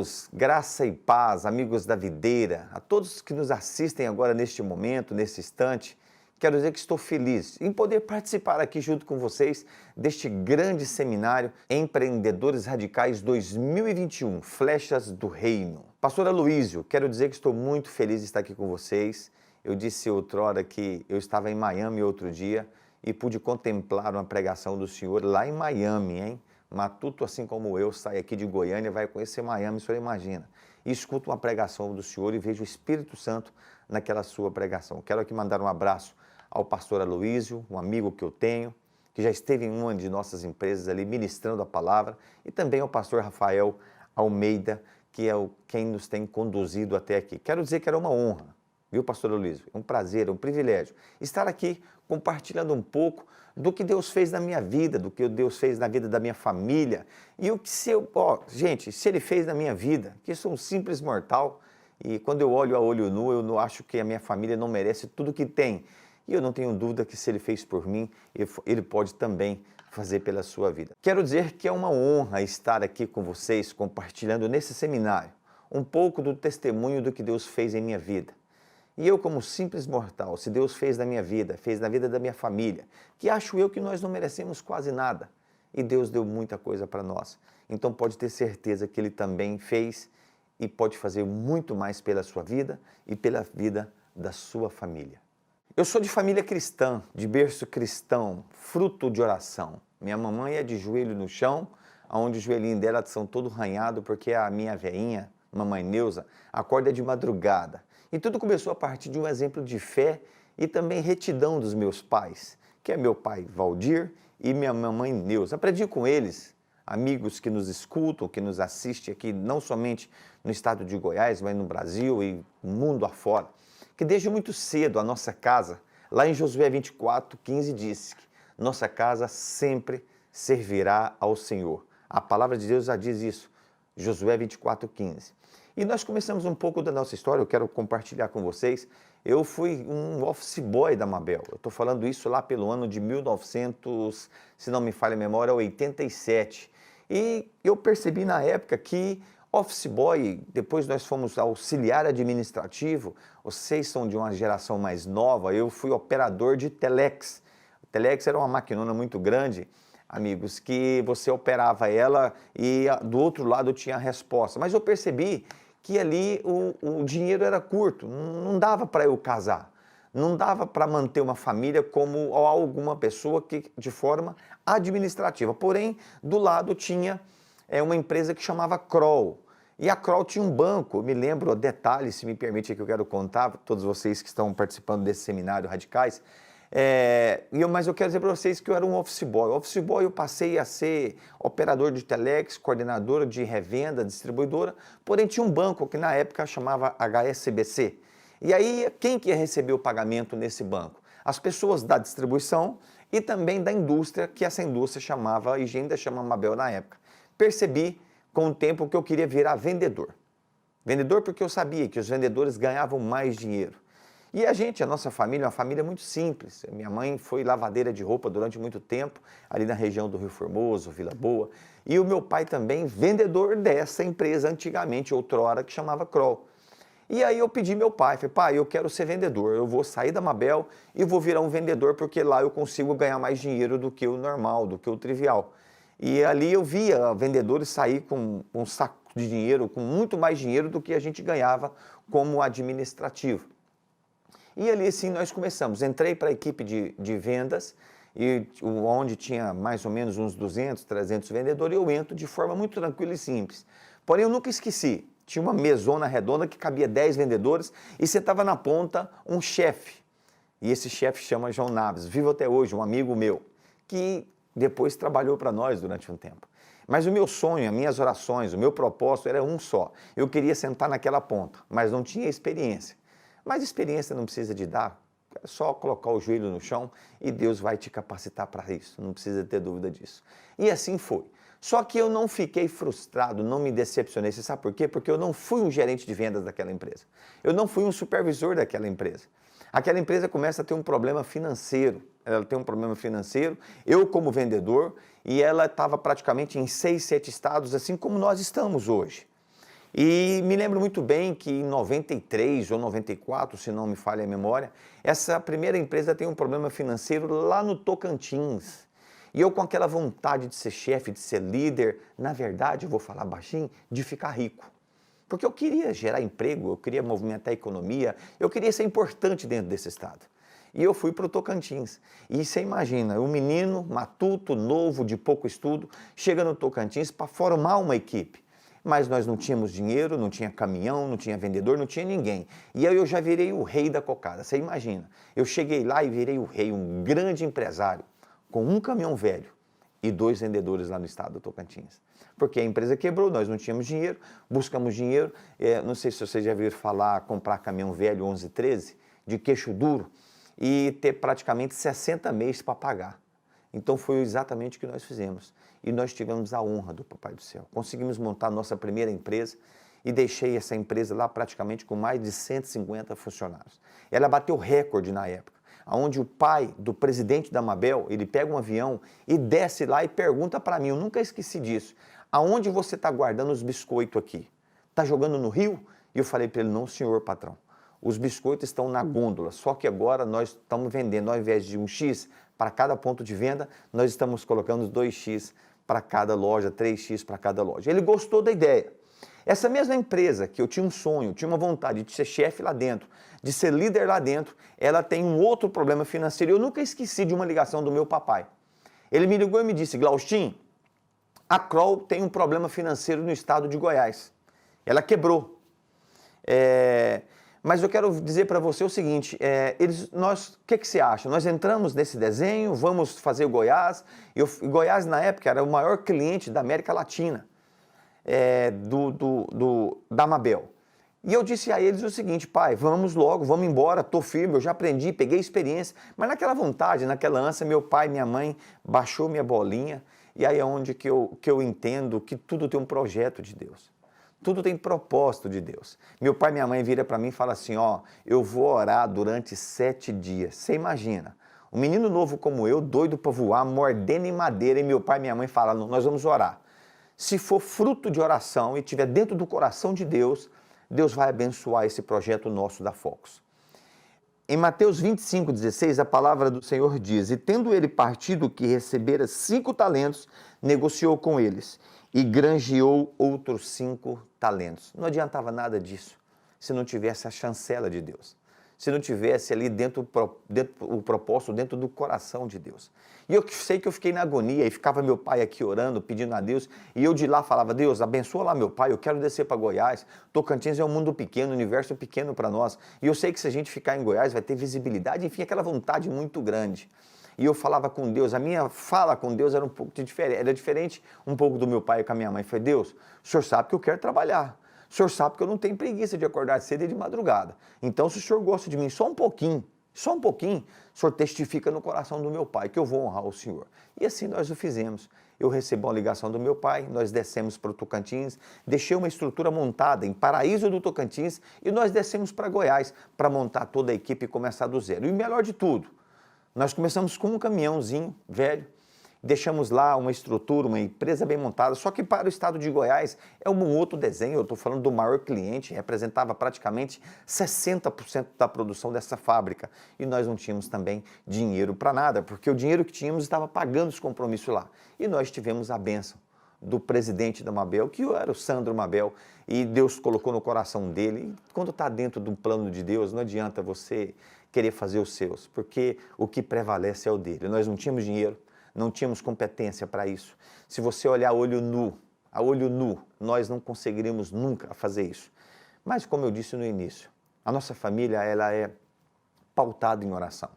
Irmãos, graça e paz, amigos da videira, a todos que nos assistem agora neste momento, nesse instante, quero dizer que estou feliz em poder participar aqui junto com vocês deste grande seminário Empreendedores Radicais 2021, Flechas do Reino. Pastor Aloísio, quero dizer que estou muito feliz de estar aqui com vocês. Eu disse outrora que eu estava em Miami outro dia e pude contemplar uma pregação do Senhor lá em Miami, hein? Matuto, assim como eu, sai aqui de Goiânia, vai conhecer Miami, o senhor imagina. E escuto uma pregação do Senhor e vejo o Espírito Santo naquela sua pregação. Quero aqui mandar um abraço ao pastor Aloísio, um amigo que eu tenho, que já esteve em uma de nossas empresas ali ministrando a palavra, e também ao pastor Rafael Almeida, que é quem nos tem conduzido até aqui. Quero dizer que era uma honra, viu, pastor Aloísio? É um prazer, é um privilégio estar aqui compartilhando um pouco do que Deus fez na minha vida, do que Deus fez na vida da minha família. E o que se Ele fez na minha vida, que eu sou um simples mortal, e quando eu olho a olho nu, eu não acho que a minha família não merece tudo que tem. E eu não tenho dúvida que se Ele fez por mim, Ele pode também fazer pela sua vida. Quero dizer que é uma honra estar aqui com vocês, compartilhando nesse seminário um pouco do testemunho do que Deus fez em minha vida. E eu, como simples mortal, se Deus fez na minha vida, fez na vida da minha família, que acho eu que nós não merecemos quase nada, e Deus deu muita coisa para nós. Então pode ter certeza que Ele também fez e pode fazer muito mais pela sua vida e pela vida da sua família. Eu sou de família cristã, de berço cristão, fruto de oração. Minha mamãe é de joelho no chão, onde os joelhinhos dela são todo ranhado, porque a minha veinha, mamãe Neuza, acorda de madrugada. E tudo começou a partir de um exemplo de fé e também retidão dos meus pais, que é meu pai Valdir e minha mamãe Neuza. Aprendi com eles, amigos que nos escutam, que nos assistem aqui, não somente no estado de Goiás, mas no Brasil e mundo afora, que desde muito cedo a nossa casa, lá em Josué 24:15, disse que nossa casa sempre servirá ao Senhor. A palavra de Deus já diz isso, Josué 24:15. E nós começamos um pouco da nossa história, eu quero compartilhar com vocês. Eu fui um office boy da Mabel. Eu estou falando isso lá pelo ano de 1900, se não me falha a memória, 87. E eu percebi na época que office boy, depois nós fomos auxiliar administrativo, vocês são de uma geração mais nova, eu fui operador de telex. O telex era uma maquinona muito grande, amigos, que você operava ela e do outro lado tinha a resposta. Mas eu percebi que ali o dinheiro era curto, não dava para eu casar, não dava para manter uma família como alguma pessoa que de forma administrativa. Porém, do lado tinha uma empresa que chamava Kroll. E a Kroll tinha um banco, eu me lembro, detalhes, se me permite, que eu quero contar para todos vocês que estão participando desse seminário Radicais. Mas eu quero dizer para vocês que eu era um office boy. Office boy eu passei a ser operador de telex, coordenador de revenda, distribuidora, porém tinha um banco que na época chamava HSBC. E aí quem que ia receber o pagamento nesse banco? As pessoas da distribuição e também da indústria, que essa indústria chamava, e ainda chama Mabel na época. Percebi com o tempo que eu queria virar vendedor. Vendedor porque eu sabia que os vendedores ganhavam mais dinheiro. E a nossa família é uma família muito simples. Minha mãe foi lavadeira de roupa durante muito tempo, ali na região do Rio Formoso, Vila Boa. E o meu pai também, vendedor dessa empresa antigamente, outrora, que chamava Kroll. E aí eu pedi meu pai, falei, pai, eu quero ser vendedor, eu vou sair da Mabel e vou virar um vendedor, porque lá eu consigo ganhar mais dinheiro do que o normal, do que o trivial. E ali eu via vendedores sair com um saco de dinheiro, com muito mais dinheiro do que a gente ganhava como administrativo. E ali sim nós começamos, entrei para a equipe de vendas, onde tinha mais ou menos uns 200, 300 vendedores, e eu entro de forma muito tranquila e simples. Porém eu nunca esqueci, tinha uma mesona redonda que cabia 10 vendedores e sentava na ponta um chefe. E esse chefe chama João Naves, vivo até hoje, um amigo meu, que depois trabalhou para nós durante um tempo. Mas o meu sonho, as minhas orações, o meu propósito era um só. Eu queria sentar naquela ponta, mas não tinha experiência. Mas experiência não precisa de dar, é só colocar o joelho no chão e Deus vai te capacitar para isso, não precisa ter dúvida disso. E assim foi. Só que eu não fiquei frustrado, não me decepcionei. Você sabe por quê? Porque eu não fui um gerente de vendas daquela empresa. Eu não fui um supervisor daquela empresa. Aquela empresa começa a ter um problema financeiro. Ela tem um problema financeiro, eu como vendedor, e ela estava praticamente em 6, 7 estados, assim como nós estamos hoje. E me lembro muito bem que em 93 ou 94, se não me falha a memória, essa primeira empresa tem um problema financeiro lá no Tocantins. E eu com aquela vontade de ser chefe, de ser líder, na verdade, eu vou falar baixinho, de ficar rico. Porque eu queria gerar emprego, eu queria movimentar a economia, eu queria ser importante dentro desse estado. E eu fui para o Tocantins. E você imagina, um menino matuto, novo, de pouco estudo, chega no Tocantins para formar uma equipe. Mas nós não tínhamos dinheiro, não tinha caminhão, não tinha vendedor, não tinha ninguém. E aí eu já virei o rei da cocada, você imagina. Eu cheguei lá e virei o rei, um grande empresário, com um caminhão velho e 2 vendedores lá no estado do Tocantins. Porque a empresa quebrou, nós não tínhamos dinheiro, buscamos dinheiro, não sei se vocês já viram falar, comprar caminhão velho 1113, de queixo duro, e ter praticamente 60 meses para pagar. Então foi exatamente o que nós fizemos. E nós tivemos a honra do Papai do Céu. Conseguimos montar a nossa primeira empresa e deixei essa empresa lá praticamente com mais de 150 funcionários. Ela bateu recorde na época, onde o pai do presidente da Mabel, ele pega um avião e desce lá e pergunta para mim, eu nunca esqueci disso, aonde você está guardando os biscoitos aqui? Está jogando no rio? E eu falei para ele, não senhor patrão, os biscoitos estão na gôndola, só que agora nós estamos vendendo, ao invés de 1 X para cada ponto de venda, nós estamos colocando 2 X para cada loja, 3 X para cada loja. Ele gostou da ideia. Essa mesma empresa, que eu tinha um sonho, tinha uma vontade de ser chefe lá dentro, de ser líder lá dentro, ela tem um outro problema financeiro. Eu nunca esqueci de uma ligação do meu papai. Ele me ligou e me disse, Glaustin, a Kroll tem um problema financeiro no estado de Goiás. Ela quebrou. Mas eu quero dizer para você o seguinte, o que você acha? Nós entramos nesse desenho, vamos fazer o Goiás. Goiás, na época, era o maior cliente da América Latina, da Mabel. E eu disse a eles o seguinte, pai, vamos logo, vamos embora, estou firme, eu já aprendi, peguei experiência. Mas naquela vontade, naquela ânsia, meu pai e minha mãe baixou minha bolinha. E aí é onde que eu entendo que tudo tem um projeto de Deus. Tudo tem propósito de Deus. Meu pai e minha mãe viram para mim e falam assim, ó, eu vou orar durante 7 dias. Você imagina, um menino novo como eu, doido para voar, mordendo em madeira, e meu pai e minha mãe falam, nós vamos orar. Se for fruto de oração e estiver dentro do coração de Deus, Deus vai abençoar esse projeto nosso da Focus. Em Mateus 25:16, a palavra do Senhor diz, e tendo ele partido que recebera 5 talentos, negociou com eles e granjeou outros 5 talentos. Não adiantava nada disso se não tivesse a chancela de Deus, se não tivesse ali dentro o propósito, dentro do coração de Deus. E eu sei que eu fiquei na agonia e ficava meu pai aqui orando, pedindo a Deus, e eu de lá falava, Deus, abençoa lá meu pai, eu quero descer para Goiás, Tocantins é um mundo pequeno, um universo pequeno para nós, e eu sei que se a gente ficar em Goiás vai ter visibilidade, enfim, aquela vontade muito grande. E eu falava com Deus, a minha fala com Deus era um pouco diferente, era diferente um pouco do meu pai com a minha mãe. Falei, Deus, o Senhor sabe que eu quero trabalhar, o Senhor sabe que eu não tenho preguiça de acordar cedo e de madrugada. Então, se o Senhor gosta de mim só um pouquinho, o Senhor testifica no coração do meu pai que eu vou honrar o Senhor. E assim nós o fizemos. Eu recebi uma ligação do meu pai, nós descemos para o Tocantins, deixei uma estrutura montada em Paraíso do Tocantins e nós descemos para Goiás para montar toda a equipe e começar do zero. E o melhor de tudo, nós começamos com um caminhãozinho velho, deixamos lá uma estrutura, uma empresa bem montada, só que para o estado de Goiás é um outro desenho, eu estou falando do maior cliente, representava praticamente 60% da produção dessa fábrica. E nós não tínhamos também dinheiro para nada, porque o dinheiro que tínhamos estava pagando os compromissos lá. E nós tivemos a bênção do presidente da Mabel, que era o Sandro Mabel, e Deus colocou no coração dele. E quando está dentro do plano de Deus, não adianta você querer fazer os seus, porque o que prevalece é o dele. Nós não tínhamos dinheiro, não tínhamos competência para isso. Se você olhar a olho nu, nós não conseguiríamos nunca fazer isso. Mas como eu disse no início, a nossa família ela é pautada em oração.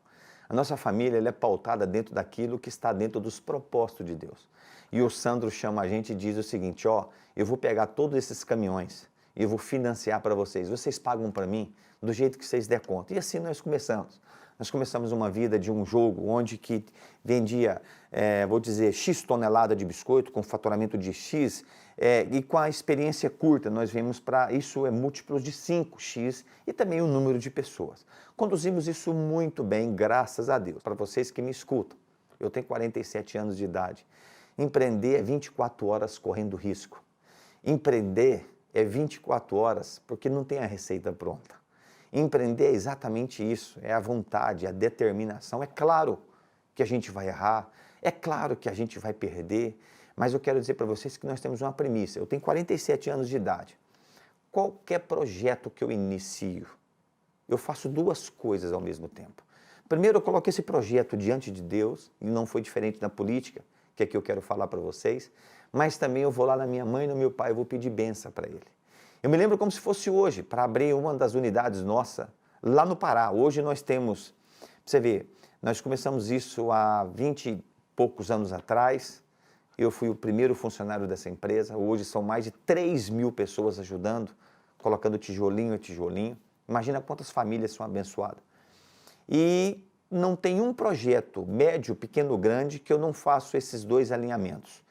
A nossa família ela é pautada dentro daquilo que está dentro dos propósitos de Deus. E o Sandro chama a gente e diz o seguinte, ó, eu vou pegar todos esses caminhões e eu vou financiar para vocês. Vocês pagam para mim do jeito que vocês der conta. E assim nós começamos. Nós começamos uma vida de um jogo onde que vendia, vou dizer, X tonelada de biscoito com faturamento de X e com a experiência curta nós vimos para isso múltiplos de 5X e também o número de pessoas. Conduzimos isso muito bem, graças a Deus. Para vocês que me escutam, eu tenho 47 anos de idade. Empreender é 24 horas correndo risco. Empreender é 24 horas, porque não tem a receita pronta. Empreender é exatamente isso, é a vontade, a determinação. É claro que a gente vai errar, é claro que a gente vai perder, mas eu quero dizer para vocês que nós temos uma premissa. Eu tenho 47 anos de idade. Qualquer projeto que eu inicio, eu faço duas coisas ao mesmo tempo. Primeiro, eu coloquei esse projeto diante de Deus, e não foi diferente na política, que é que eu quero falar para vocês, mas também eu vou lá na minha mãe e no meu pai, eu vou pedir bênção para ele. Eu me lembro como se fosse hoje, para abrir uma das unidades nossa, lá no Pará. Hoje nós temos, pra você ver, nós começamos isso há 20 e poucos anos atrás, eu fui o primeiro funcionário dessa empresa, hoje são mais de 3.000 pessoas ajudando, colocando tijolinho a tijolinho. Imagina quantas famílias são abençoadas. E não tem um projeto médio, pequeno ou grande que eu não faço esses dois alinhamentos.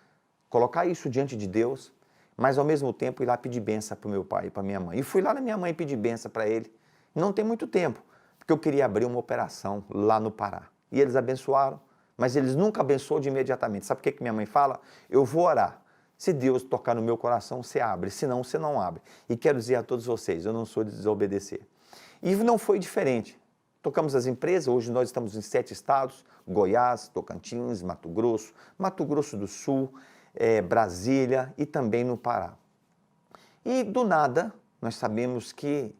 Colocar isso diante de Deus, mas ao mesmo tempo ir lá pedir bênção para o meu pai e para minha mãe. E fui lá na minha mãe pedir bênção para ele. Não tem muito tempo, porque eu queria abrir uma operação lá no Pará. E eles abençoaram, mas eles nunca abençoam de imediatamente. Sabe o que minha mãe fala? Eu vou orar. Se Deus tocar no meu coração, você abre. Se não, você não abre. E quero dizer a todos vocês, eu não sou de desobedecer. E não foi diferente. Tocamos as empresas, hoje nós estamos em 7 estados, Goiás, Tocantins, Mato Grosso do Sul, Brasília e também no Pará. E do nada, nós sabemos que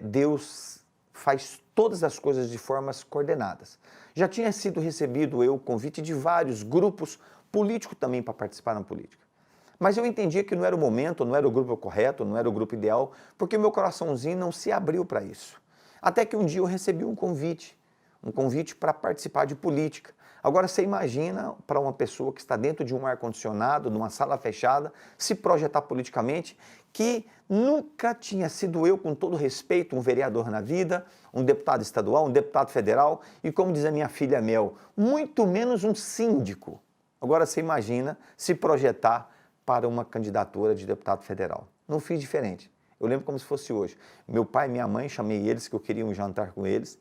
Deus faz todas as coisas de formas coordenadas. Já tinha sido recebido o convite de vários grupos políticos também para participar na política. Mas eu entendia que não era o momento, não era o grupo correto, não era o grupo ideal, porque o meu coraçãozinho não se abriu para isso. Até que um dia eu recebi um convite para participar de política. Agora você imagina para uma pessoa que está dentro de um ar-condicionado, numa sala fechada, se projetar politicamente, que nunca tinha sido eu, com todo respeito, um vereador na vida, um deputado estadual, um deputado federal e, como diz a minha filha Mel, muito menos um síndico. Agora você imagina se projetar para uma candidatura de deputado federal. Não fiz diferente. Eu lembro como se fosse hoje. Meu pai e minha mãe, chamei eles, que eu queria um jantar com eles,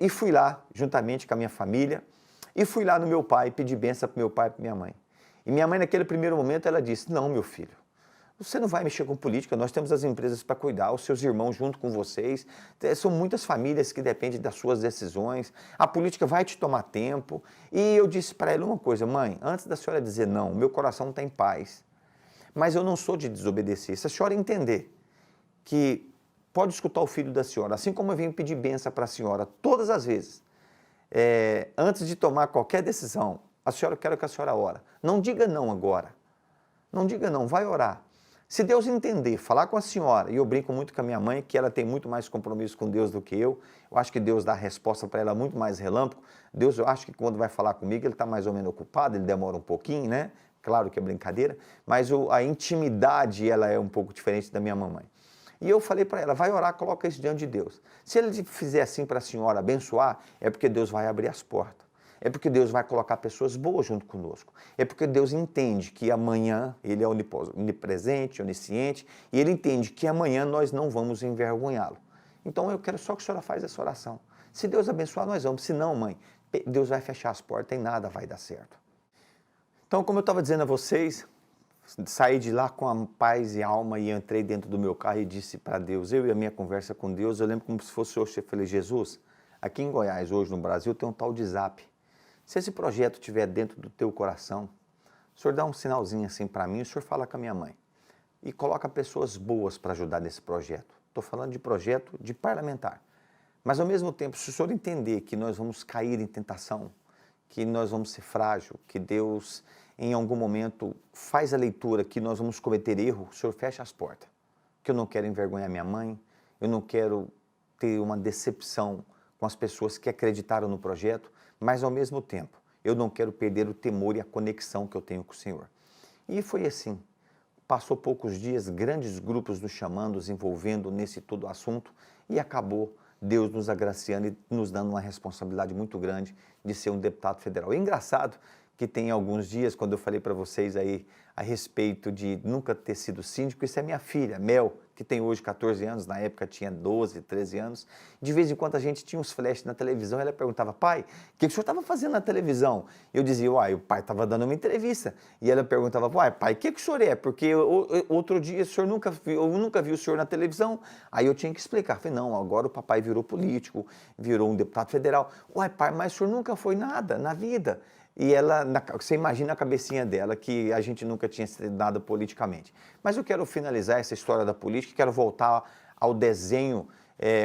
e fui lá, juntamente com a minha família, e fui lá no meu pai, pedir bênção para meu pai e para minha mãe. E minha mãe, naquele primeiro momento, ela disse, não, meu filho, você não vai mexer com política, nós temos as empresas para cuidar, os seus irmãos junto com vocês, são muitas famílias que dependem das suas decisões, a política vai te tomar tempo. E eu disse para ela uma coisa, mãe, antes da senhora dizer não, meu coração está em paz, mas eu não sou de desobedecer. Se a senhora entender que pode escutar o filho da senhora, assim como eu venho pedir bênção para a senhora todas as vezes, antes de tomar qualquer decisão, a senhora, quero que a senhora ora. Não diga não agora. Não diga não, vai orar. Se Deus entender, falar com a senhora, e eu brinco muito com a minha mãe, que ela tem muito mais compromisso com Deus do que eu acho que Deus dá a resposta para ela muito mais relâmpago. Deus, eu acho que quando vai falar comigo, ele está mais ou menos ocupado, ele demora um pouquinho, né? Claro que é brincadeira, mas a intimidade, ela é um pouco diferente da minha mamãe. E eu falei para ela, vai orar, coloca isso diante de Deus. Se ele fizer assim para a senhora abençoar, é porque Deus vai abrir as portas. É porque Deus vai colocar pessoas boas junto conosco. É porque Deus entende que amanhã Ele é onipresente, onisciente, e Ele entende que amanhã nós não vamos envergonhá-lo. Então eu quero só que a senhora faça essa oração. Se Deus abençoar, nós vamos. Se não, mãe, Deus vai fechar as portas e nada vai dar certo. Então, como eu estava dizendo a vocês, saí de lá com a paz e alma e entrei dentro do meu carro e disse para Deus, eu e a minha conversa com Deus, eu lembro como se fosse hoje, eu falei, Jesus, aqui em Goiás, hoje no Brasil, tem um tal de Zap. Se esse projeto estiver dentro do teu coração, o senhor dá um sinalzinho assim para mim, o senhor fala com a minha mãe e coloca pessoas boas para ajudar nesse projeto. Estou falando de projeto de parlamentar. Mas ao mesmo tempo, se o senhor entender que nós vamos cair em tentação, que nós vamos ser frágil, que Deus em algum momento faz a leitura que nós vamos cometer erro, o senhor fecha as portas. Que eu não quero envergonhar minha mãe, eu não quero ter uma decepção com as pessoas que acreditaram no projeto, mas ao mesmo tempo, eu não quero perder o temor e a conexão que eu tenho com o Senhor. E foi assim. Passou poucos dias, grandes grupos nos chamando, nos envolvendo nesse todo assunto, e acabou Deus nos agraciando e nos dando uma responsabilidade muito grande de ser um deputado federal. É engraçado que tem alguns dias, quando eu falei para vocês aí a respeito de nunca ter sido síndico, isso é minha filha, Mel, que tem hoje 14 anos, na época tinha 12, 13 anos. De vez em quando a gente tinha uns flashes na televisão, ela perguntava, pai, o que o senhor estava fazendo na televisão? Eu dizia, uai, o pai estava dando uma entrevista. E ela perguntava, uai, pai, o que o senhor é? Porque outro dia o senhor eu nunca vi o senhor na televisão. Aí eu tinha que explicar. Falei, não, agora o papai virou político, virou um deputado federal. Uai, pai, mas o senhor nunca foi nada na vida. E ela, você imagina a cabecinha dela, que a gente nunca tinha sido nada politicamente. Mas eu quero finalizar essa história da política, quero voltar ao desenho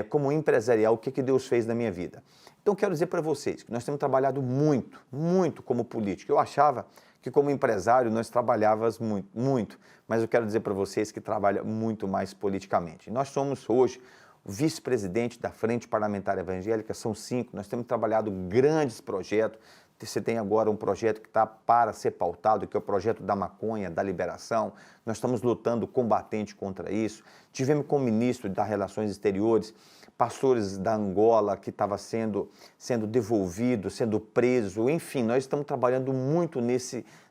como empresarial, o que Deus fez na minha vida. Então, quero dizer para vocês que nós temos trabalhado muito, muito como político. Eu achava que como empresário nós trabalhávamos muito, muito, mas eu quero dizer para vocês que trabalha muito mais politicamente. Nós somos hoje vice-presidente da Frente Parlamentar Evangélica, são 5, nós temos trabalhado grandes projetos. Você tem agora um projeto que está para ser pautado, que é o projeto da maconha, da liberação. Nós estamos lutando combatente contra isso. Tivemos com o ministro das Relações Exteriores, pastores da Angola que estava sendo devolvido, sendo preso. Enfim, nós estamos trabalhando muito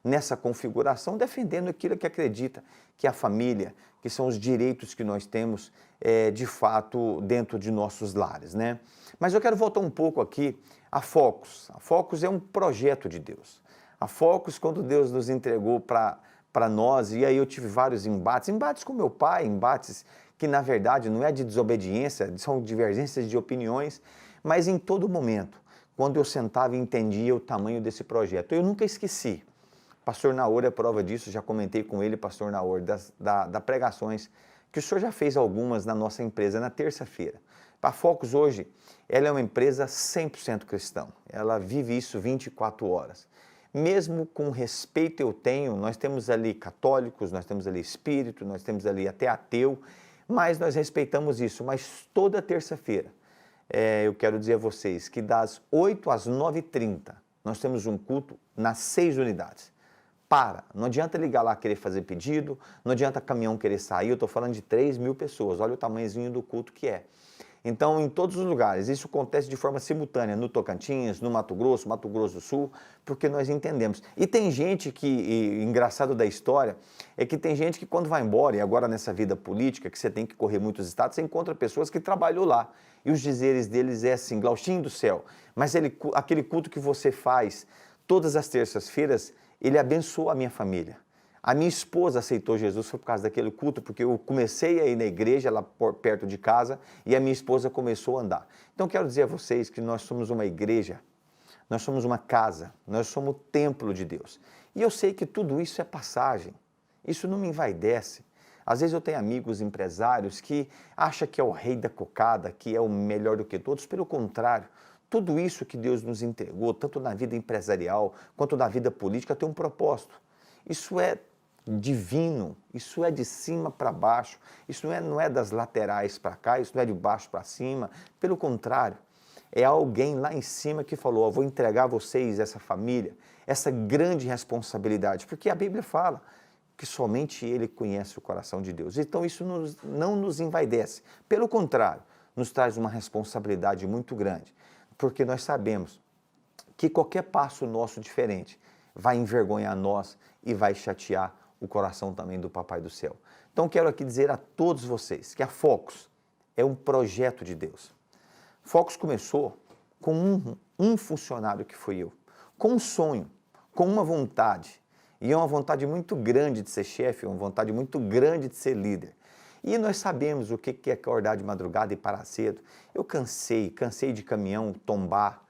nessa configuração, defendendo aquilo que acredita, que é a família, que são os direitos que nós temos, de fato, dentro de nossos lares, né? Mas eu quero voltar um pouco aqui a Focus. A Focus é um projeto de Deus. A Focus, quando Deus nos entregou para nós, e aí eu tive vários embates com meu pai, embates que na verdade não é de desobediência, são divergências de opiniões, mas em todo momento, quando eu sentava e entendia o tamanho desse projeto, eu nunca esqueci. Pastor Naor é prova disso, já comentei com ele, Pastor Naor, das pregações, que o senhor já fez algumas na nossa empresa na terça-feira. A Focus hoje, ela é uma empresa 100% cristã, ela vive isso 24 horas. Mesmo com respeito eu tenho, nós temos ali católicos, nós temos ali espírito, nós temos ali até ateu, mas nós respeitamos isso. Mas toda terça-feira, eu quero dizer a vocês que das 8 às 9h30, nós temos um culto nas 6 unidades. Não adianta ligar lá querer fazer pedido, não adianta caminhão querer sair, eu estou falando de 3.000 pessoas, olha o tamanhozinho do culto que é. Então, em todos os lugares, isso acontece de forma simultânea, no Tocantins, no Mato Grosso do Sul, porque nós entendemos. E tem gente que, engraçado da história, é que tem gente que quando vai embora, e agora nessa vida política, que você tem que correr muitos estados, você encontra pessoas que trabalhou lá. E os dizeres deles é assim, Glaustinho do céu, mas aquele culto que você faz todas as terças-feiras, ele abençoa a minha família. A minha esposa aceitou Jesus foi por causa daquele culto, porque eu comecei a ir na igreja lá perto de casa e a minha esposa começou a andar. Então quero dizer a vocês que nós somos uma igreja, nós somos uma casa, nós somos o templo de Deus. E eu sei que tudo isso é passagem, isso não me envaidece. Às vezes eu tenho amigos empresários que acham que é o rei da cocada, que é o melhor do que todos, pelo contrário. Tudo isso que Deus nos entregou, tanto na vida empresarial quanto na vida política, tem um propósito. Isso é divino, isso é de cima para baixo, isso não é das laterais para cá, isso não é de baixo para cima, pelo contrário, é alguém lá em cima que falou, vou entregar a vocês, essa família, essa grande responsabilidade, porque a Bíblia fala que somente Ele conhece o coração de Deus, então isso não nos envaidece, pelo contrário, nos traz uma responsabilidade muito grande, porque nós sabemos que qualquer passo nosso diferente vai envergonhar nós e vai chatear o coração também do Papai do Céu. Então quero aqui dizer a todos vocês que a Focus é um projeto de Deus. Focus começou com um funcionário que fui eu, com um sonho, com uma vontade, e é uma vontade muito grande de ser chefe, uma vontade muito grande de ser líder. E nós sabemos o que é acordar de madrugada e parar cedo. Eu cansei de caminhão tombar,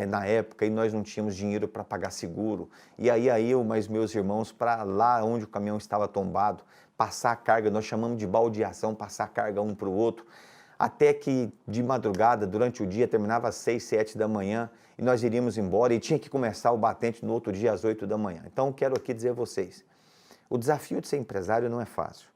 na época, e nós não tínhamos dinheiro para pagar seguro, e aí eu mais meus irmãos para lá onde o caminhão estava tombado, passar a carga, nós chamamos de baldeação, passar a carga um para o outro, até que de madrugada, durante o dia, terminava às 6, 7 da manhã, e nós iríamos embora, e tinha que começar o batente no outro dia às 8 da manhã. Então quero aqui dizer a vocês, o desafio de ser empresário não é fácil,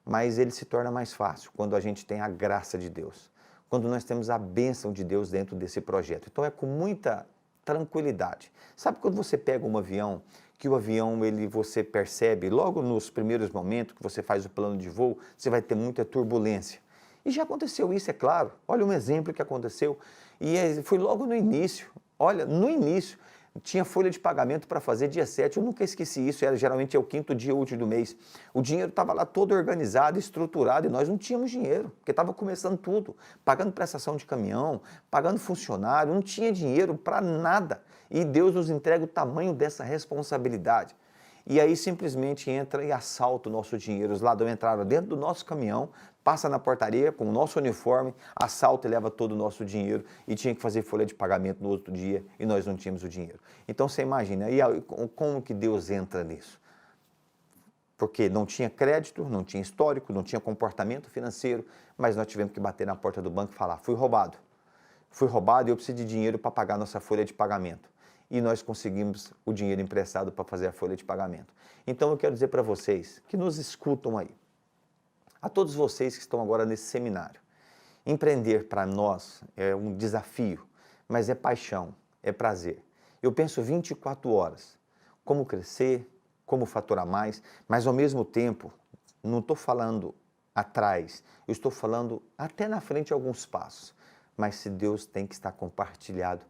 mas ele se torna mais fácil quando a gente tem a graça de Deus, quando nós temos a bênção de Deus dentro desse projeto. Então é com muita tranquilidade. Sabe quando você pega um avião, que o avião você percebe logo nos primeiros momentos que você faz o plano de voo, você vai ter muita turbulência. E já aconteceu isso, é claro. Olha um exemplo que aconteceu. E foi logo no início. Olha, no início, tinha folha de pagamento para fazer dia 7, eu nunca esqueci isso, geralmente é o 5º dia útil do mês. O dinheiro estava lá todo organizado, estruturado, e nós não tínhamos dinheiro, porque estava começando tudo, pagando prestação de caminhão, pagando funcionário, não tinha dinheiro para nada. E Deus nos entrega o tamanho dessa responsabilidade. E aí simplesmente entra e assalta o nosso dinheiro. Os ladrões entraram dentro do nosso caminhão, passa na portaria com o nosso uniforme, assalta e leva todo o nosso dinheiro e tinha que fazer folha de pagamento no outro dia e nós não tínhamos o dinheiro. Então você imagina, e como que Deus entra nisso? Porque não tinha crédito, não tinha histórico, não tinha comportamento financeiro, mas nós tivemos que bater na porta do banco e falar, fui roubado e eu preciso de dinheiro para pagar nossa folha de pagamento. E nós conseguimos o dinheiro emprestado para fazer a folha de pagamento. Então eu quero dizer para vocês que nos escutam aí, a todos vocês que estão agora nesse seminário, empreender para nós é um desafio, mas é paixão, é prazer. Eu penso 24 horas, como crescer, como faturar mais, mas ao mesmo tempo, não estou falando atrás, eu estou falando até na frente alguns passos, mas se Deus tem que estar compartilhado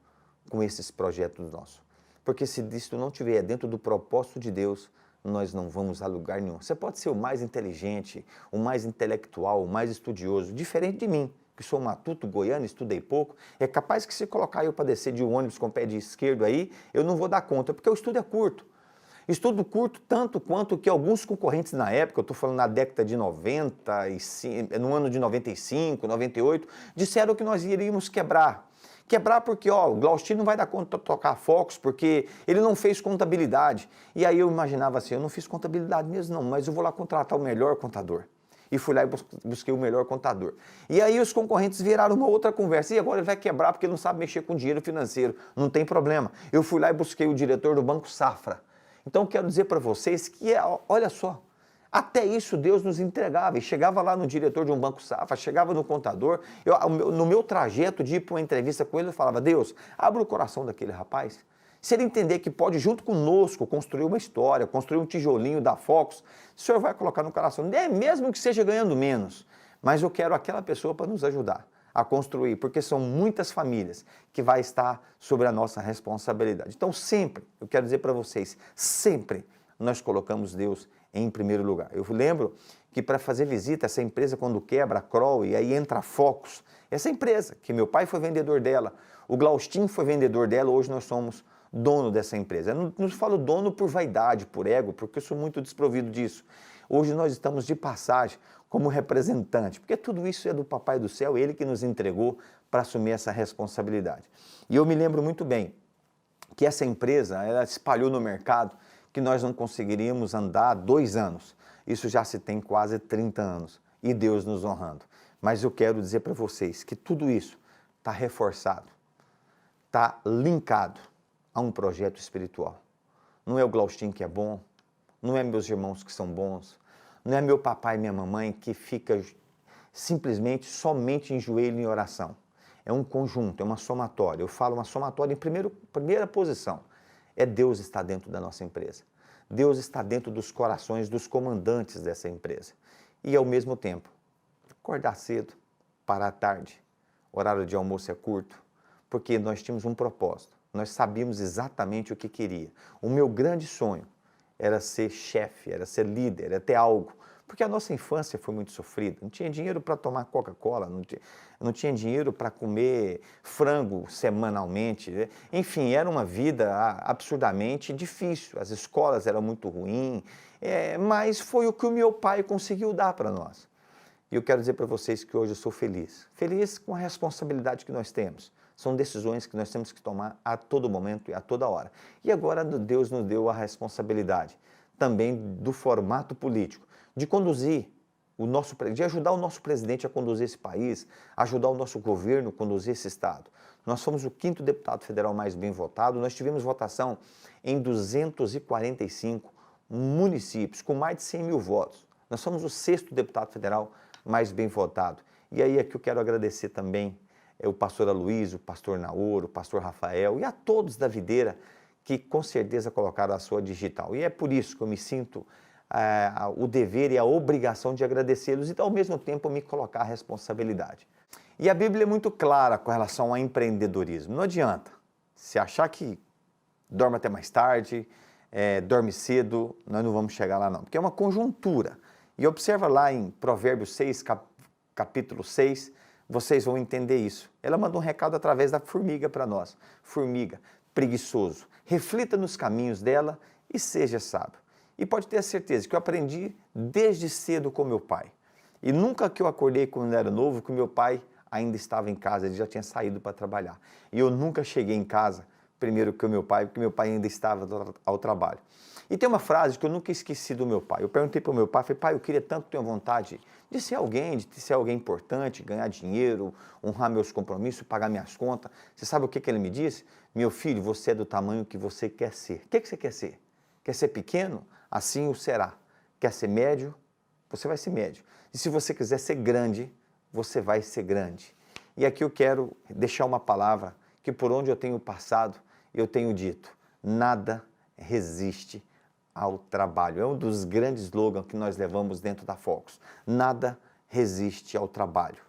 com esses projetos nossos. Porque se isso não estiver dentro do propósito de Deus, nós não vamos a lugar nenhum. Você pode ser o mais inteligente, o mais intelectual, o mais estudioso, diferente de mim, que sou matuto, goiano, estudei pouco. É capaz que se colocar eu para descer de ônibus com o pé de esquerdo aí, eu não vou dar conta, porque o estudo é curto. Estudo curto tanto quanto que alguns concorrentes na época, eu estou falando na década de 95, no ano de 95, 98, disseram que nós iríamos quebrar. Quebrar porque, o Glaustin não vai dar conta de tocar Focus porque ele não fez contabilidade. E aí eu imaginava assim, eu não fiz contabilidade mesmo não, mas eu vou lá contratar o melhor contador. E fui lá e busquei o melhor contador. E aí os concorrentes viraram uma outra conversa. E agora ele vai quebrar porque ele não sabe mexer com dinheiro financeiro. Não tem problema. Eu fui lá e busquei o diretor do Banco Safra. Então quero dizer para vocês que, olha só, até isso Deus nos entregava, e chegava lá no diretor de um banco safra, chegava no contador, no meu trajeto de ir para uma entrevista com ele, eu falava, Deus, abre o coração daquele rapaz, se ele entender que pode junto conosco construir uma história, construir um tijolinho da Focus, o Senhor vai colocar no coração, mesmo que seja ganhando menos, mas eu quero aquela pessoa para nos ajudar a construir, porque são muitas famílias que vai estar sobre a nossa responsabilidade. Então sempre, eu quero dizer para vocês, sempre nós colocamos Deus em primeiro lugar. Eu lembro que para fazer visita, essa empresa quando quebra, a Kroll, e aí entra a Focus, essa empresa, que meu pai foi vendedor dela, o Glaustin foi vendedor dela, hoje nós somos dono dessa empresa. Eu não falo dono por vaidade, por ego, porque eu sou muito desprovido disso. Hoje nós estamos de passagem como representante, porque tudo isso é do Papai do Céu, ele que nos entregou para assumir essa responsabilidade. E eu me lembro muito bem que essa empresa, ela espalhou no mercado que nós não conseguiríamos andar 2 anos. Isso já se tem quase 30 anos, e Deus nos honrando. Mas eu quero dizer para vocês que tudo isso está reforçado, está linkado a um projeto espiritual. Não é o Glaustin que é bom, não é meus irmãos que são bons, não é meu papai e minha mamãe que fica simplesmente, somente em joelho em oração. É um conjunto, é uma somatória. Eu falo uma somatória em primeira posição. É Deus está dentro da nossa empresa. Deus está dentro dos corações dos comandantes dessa empresa. E ao mesmo tempo, acordar cedo, parar tarde, horário de almoço é curto, porque nós tínhamos um propósito. Nós sabíamos exatamente o que queria. O meu grande sonho era ser chefe, era ser líder, era ter algo. Porque a nossa infância foi muito sofrida. Não tinha dinheiro para tomar Coca-Cola, não tinha dinheiro para comer frango semanalmente. Enfim, era uma vida absurdamente difícil. As escolas eram muito ruins, mas foi o que o meu pai conseguiu dar para nós. E eu quero dizer para vocês que hoje eu sou feliz. Feliz com a responsabilidade que nós temos. São decisões que nós temos que tomar a todo momento e a toda hora. E agora Deus nos deu a responsabilidade também do formato político, de conduzir de ajudar o nosso presidente a conduzir esse país, ajudar o nosso governo a conduzir esse estado. Nós somos o 5º deputado federal mais bem votado, nós tivemos votação em 245 municípios, com mais de 100 mil votos. Nós somos o 6º deputado federal mais bem votado. E aí é que eu quero agradecer também o pastor Aloysio, o pastor Naoro, o pastor Rafael e a todos da Videira que com certeza colocaram a sua digital. E é por isso que eu me sinto o dever e a obrigação de agradecê-los e ao mesmo tempo me colocar a responsabilidade. E a Bíblia é muito clara com relação ao empreendedorismo. Não adianta se achar que dorme até mais tarde, dorme cedo, nós não vamos chegar lá não, porque é uma conjuntura. E observa lá em Provérbios 6, capítulo 6, vocês vão entender isso. Ela manda um recado através da formiga para nós. Formiga, preguiçoso, reflita nos caminhos dela e seja sábio. E pode ter a certeza que eu aprendi desde cedo com meu pai. E nunca que eu acordei quando eu era novo, que meu pai ainda estava em casa, ele já tinha saído para trabalhar. E eu nunca cheguei em casa primeiro que o meu pai, porque meu pai ainda estava ao trabalho. E tem uma frase que eu nunca esqueci do meu pai. Eu perguntei para o meu pai, falei, pai, eu queria tanto ter vontade de ser alguém importante, ganhar dinheiro, honrar meus compromissos, pagar minhas contas. Você sabe o que ele me disse? Meu filho, você é do tamanho que você quer ser. O que você quer ser? Quer ser pequeno? Assim o será. Quer ser médio? Você vai ser médio. E se você quiser ser grande, você vai ser grande. E aqui eu quero deixar uma palavra que por onde eu tenho passado, eu tenho dito, nada resiste ao trabalho. É um dos grandes slogans que nós levamos dentro da Focus. Nada resiste ao trabalho.